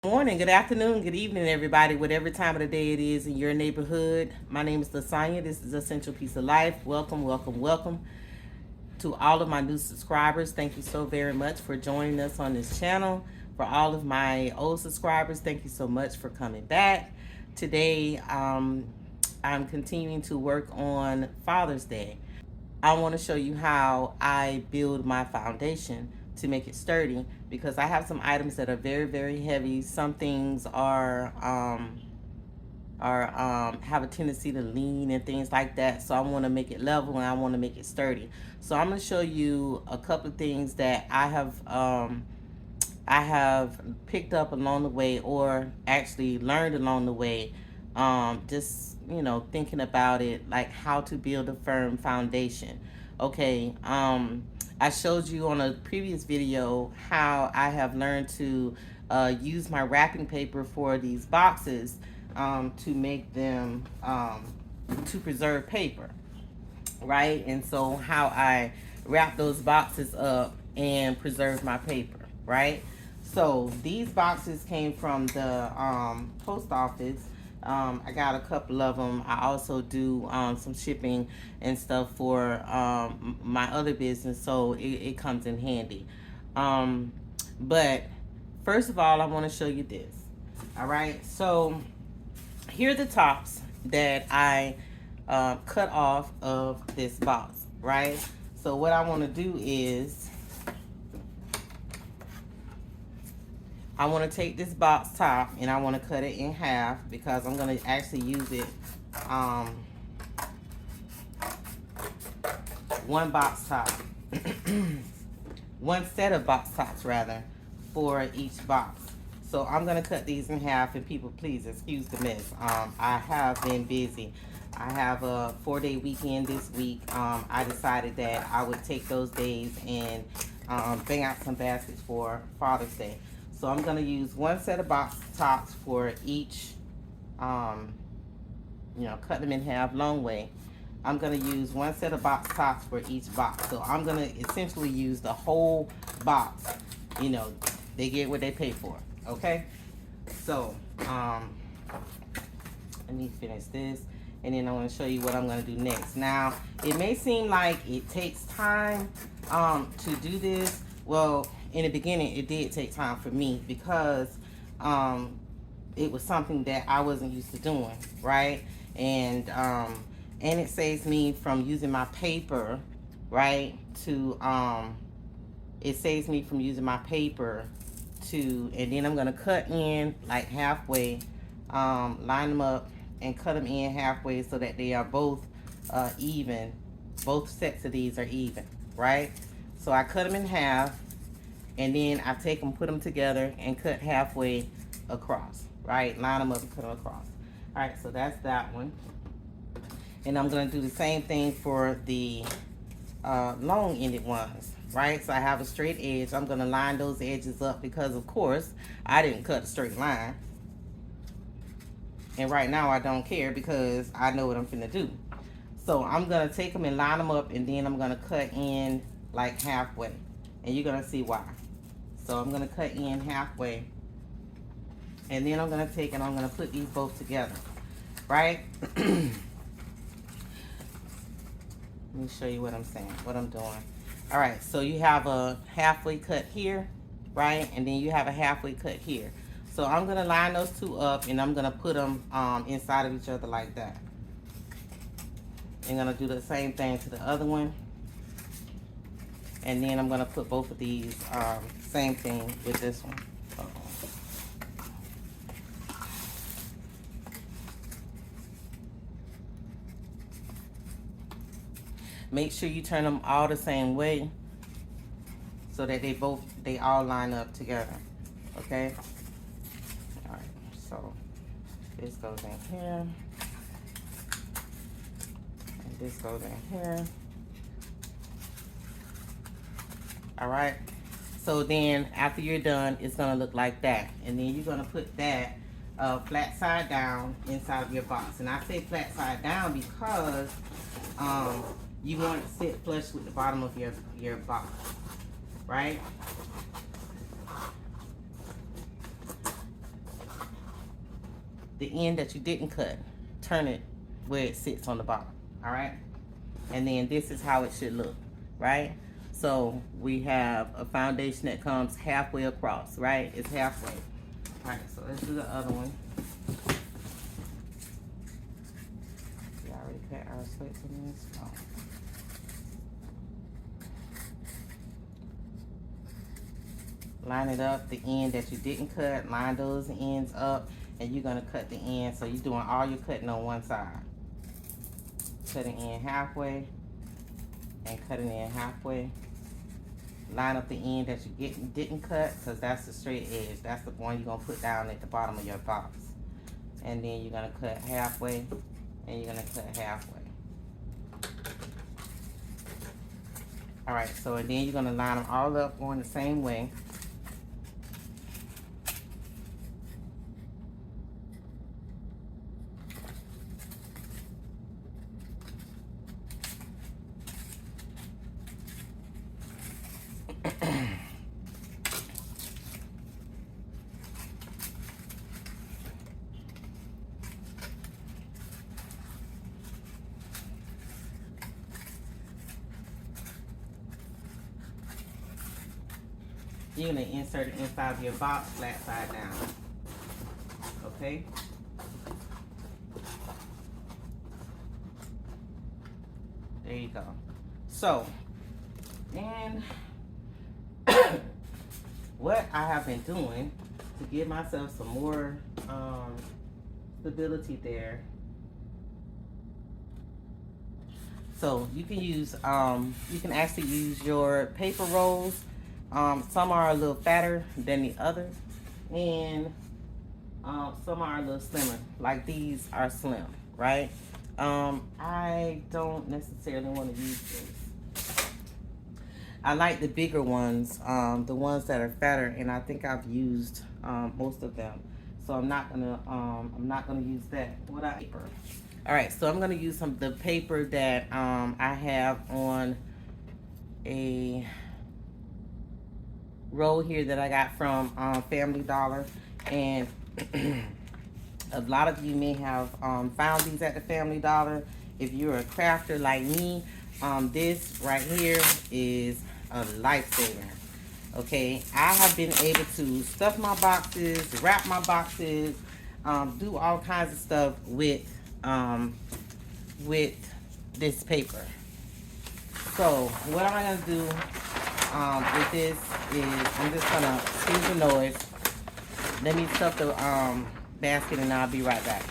Morning, good afternoon, good evening, everybody, whatever time of the day it is in your neighborhood. My name is LaSonya. This is Essential Piece of Life. Welcome, welcome, welcome to all of my new subscribers. Thank you so very much for joining us on this channel. For all of my old subscribers, thank you so much for coming back. Today, I'm continuing to work on Father's Day. I want to show you how I build my foundation to make it sturdy, because I have some items that are very, very heavy. Some things are have a tendency to lean and things like that. So I want to make it level and I want to make it sturdy. So I'm going to show you a couple of things that I have picked up along the way, or actually learned along the way. Just thinking about it, like how to build a firm foundation. Okay. I showed you on a previous video how I have learned to use my wrapping paper for these boxes, to make them to preserve paper, right? And so how I wrap those boxes up and preserve my paper, right? So these boxes came from the post office. I got a couple of them. I also do some shipping and stuff for my other business, so it comes in handy. But first of all, I want to show you this. All right, so here are the tops that I cut off of this box, right? So what I want to do is I want to take this box top and I want to cut it in half, because I'm going to actually use it one box top one set of box tops rather, for each box. So I'm going to cut these in half, and people, please excuse the mess. I have been busy. I have a 4-day weekend this week. I decided that I would take those days and bang out some baskets for Father's Day. So I'm going to use one set of box tops for each, cut them in half long way. I'm going to use one set of box tops for each box. So I'm going to essentially use the whole box. They get what they pay for. Okay? So, let me finish this, and then I want to show you what I'm going to do next. Now, it may seem like it takes time to do this. Well, in the beginning, it did take time for me, because it was something that I wasn't used to doing, right? And it saves me from using my paper, right? It saves me from using my paper and then I'm gonna cut in like halfway, line them up and cut them in halfway so that they are both even. Both sets of these are even, right? So I cut them in half, and then I take them, put them together, and cut halfway across, right? Line them up and cut them across. All right, so that's that one. And I'm going to do the same thing for the long-ended ones, right? So I have a straight edge. I'm going to line those edges up, because, of course, I didn't cut a straight line. And right now I don't care, because I know what I'm finna do. So I'm going to take them and line them up, and then I'm going to cut in like halfway. And you're going to see why. So I'm going to cut in halfway. And then I'm going to take and I'm going to put these both together, right? Let me show you what I'm saying, what I'm doing. All right, so you have a halfway cut here, right? And then you have a halfway cut here. So I'm going to line those two up, and I'm going to put them inside of each other like that. I'm going to do the same thing to the other one. And then I'm going to put both of these, same thing with this one. Make sure you turn them all the same way so that they all line up together. Okay? All right, so this goes in here. And this goes in here. All right? So then after you're done, it's gonna look like that. And then you're gonna put that flat side down inside of your box. And I say flat side down because you want it to sit flush with the bottom of your box, right? the end that you didn't cut, turn it where it sits on the bottom. All right, and then this is how it should look, right? So we have a foundation that comes halfway across, right? It's halfway. All right, so let's do the other one. We already cut our slits in this. Oh. Line it up, the end that you didn't cut, line those ends up, and you're gonna cut the end. So you're doing all your cutting on one side. Cutting in halfway and cutting in halfway. Line up the end that you didn't cut, because that's the straight edge. That's the one you're gonna put down at the bottom of your box. And then you're gonna cut halfway, and you're gonna cut halfway. All right, so and then you're gonna line them all up going the same way. You're gonna insert it inside of your box flat side down. Okay? There you go. So, and what I have been doing to give myself some more stability there. So you can use, you can actually use your paper rolls. Some are a little fatter than the others, and some are a little slimmer. Like these are slim, right? I don't necessarily want to use this. I like the bigger ones, the ones that are fatter, and I think I've used most of them. So I'm not gonna use that. Paper. All right, so I'm gonna use the paper that I have on a roll here that I got from Family Dollar, and a lot of you may have found these at the Family Dollar. If you're a crafter like me, this right here is a lifesaver. Okay, I have been able to stuff my boxes, wrap my boxes, do all kinds of stuff with this paper. So what am I gonna do with this is I'm just gonna excuse the noise. Let me stuff the basket and I'll be right back.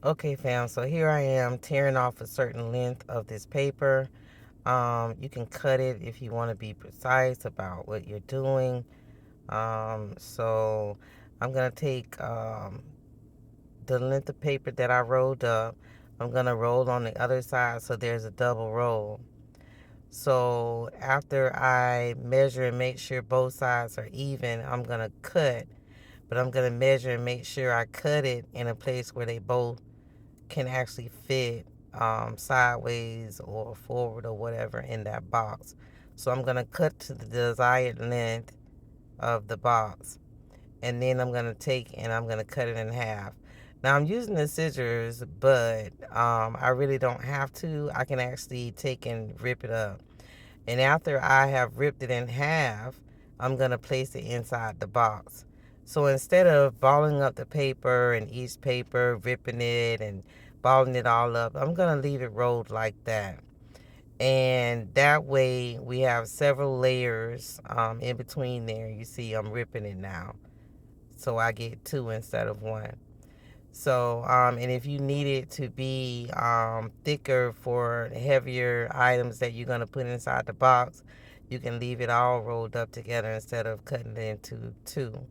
Okay, fam. So here I am tearing off a certain length of this paper. You can cut it if you want to be precise about what you're doing. So I'm gonna take the length of paper that I rolled up. I'm gonna roll on the other side so there's a double roll. So after I measure and make sure both sides are even, I'm gonna cut, but I'm gonna measure and make sure I cut it in a place where they both can actually fit sideways or forward or whatever in that box. So I'm gonna cut to the desired length of the box, and then I'm gonna take and I'm gonna cut it in half. Now I'm using the scissors, but I really don't have to. I can actually take and rip it up. And after I have ripped it in half, I'm gonna place it inside the box. So instead of balling up the paper and each paper, ripping it and balling it all up, I'm gonna leave it rolled like that. And that way we have several layers in between there. You see I'm ripping it now. So I get two instead of one. So, and if you need it to be thicker for heavier items that you're going to put inside the box, you can leave it all rolled up together instead of cutting it into two.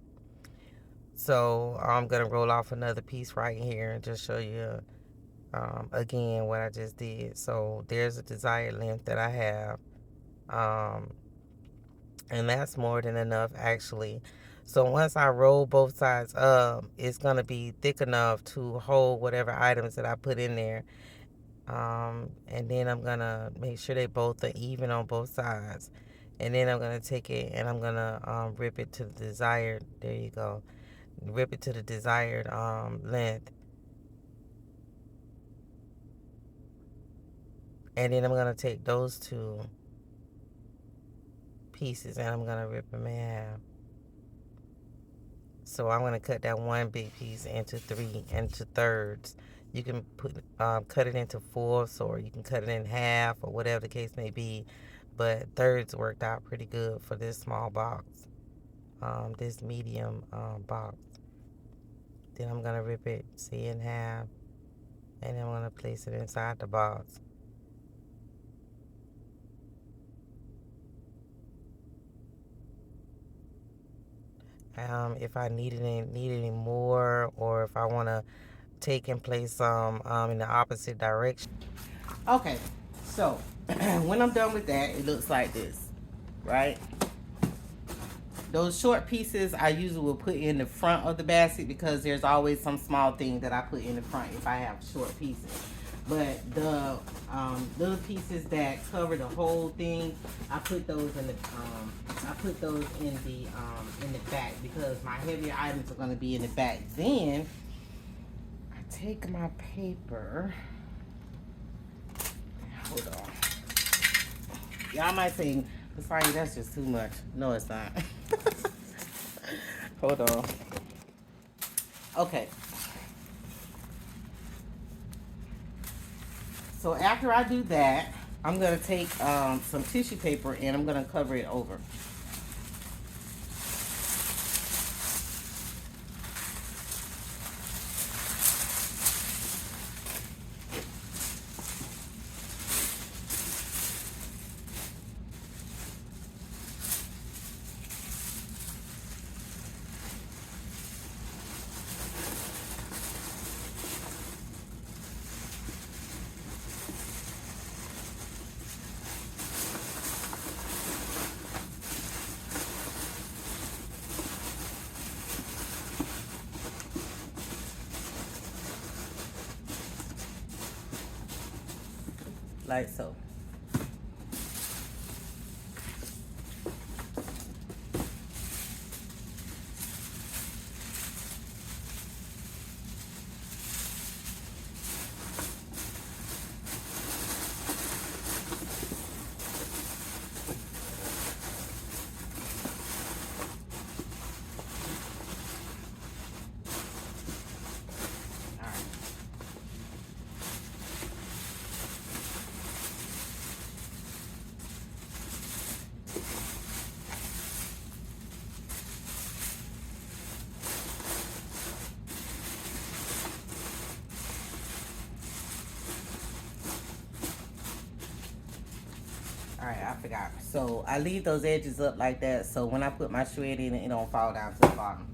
So I'm going to roll off another piece right here and just show you again what I just did. So there's a desired length that I have. And that's more than enough actually. So once I roll both sides up, it's going to be thick enough to hold whatever items that I put in there. And then I'm going to make sure they both are even on both sides. And then I'm going to take it and I'm going to rip it to the desired, there you go, rip it to the desired length. And then I'm going to take those two pieces and I'm going to rip them in half. So I'm going to cut that one big piece into thirds. You can cut it into fourths, or you can cut it in half, or whatever the case may be. But thirds worked out pretty good for this small box, this medium box. Then I'm going to rip it, see, in half, and then I'm going to place it inside the box. If I need any more, or if I want to take and place some in the opposite direction. Okay, so when I'm done with that, it looks like this, right? Those short pieces I usually will put in the front of the basket, because there's always some small thing that I put in the front if I have short pieces. But the little pieces that cover the whole thing, I put those in the back, because my heavier items are going to be in the back. Then I take my paper. Hold on. Y'all might say, LaSonya, that's just too much. No, it's not. Hold on. Okay. So after I do that, I'm going to take some tissue paper and I'm going to cover it over. Like so. Alright, I forgot. So I leave those edges up like that, so when I put my shred in it, it don't fall down to the bottom.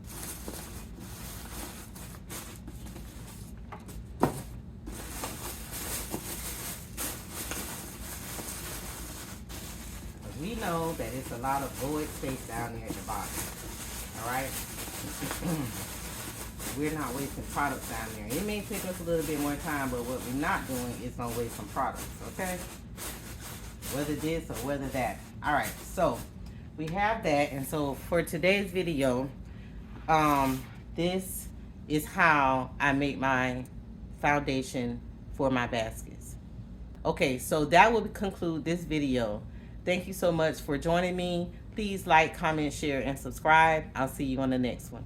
We know that it's a lot of void space down there at the bottom. Alright? We're not wasting products down there. It may take us a little bit more time, but what we're not doing is going to waste some products, okay? Whether this or whether that. Alright, so we have that. And so for today's video, this is how I make my foundation for my baskets. Okay, so that will conclude this video. Thank you so much for joining me. Please like, comment, share, and subscribe. I'll see you on the next one.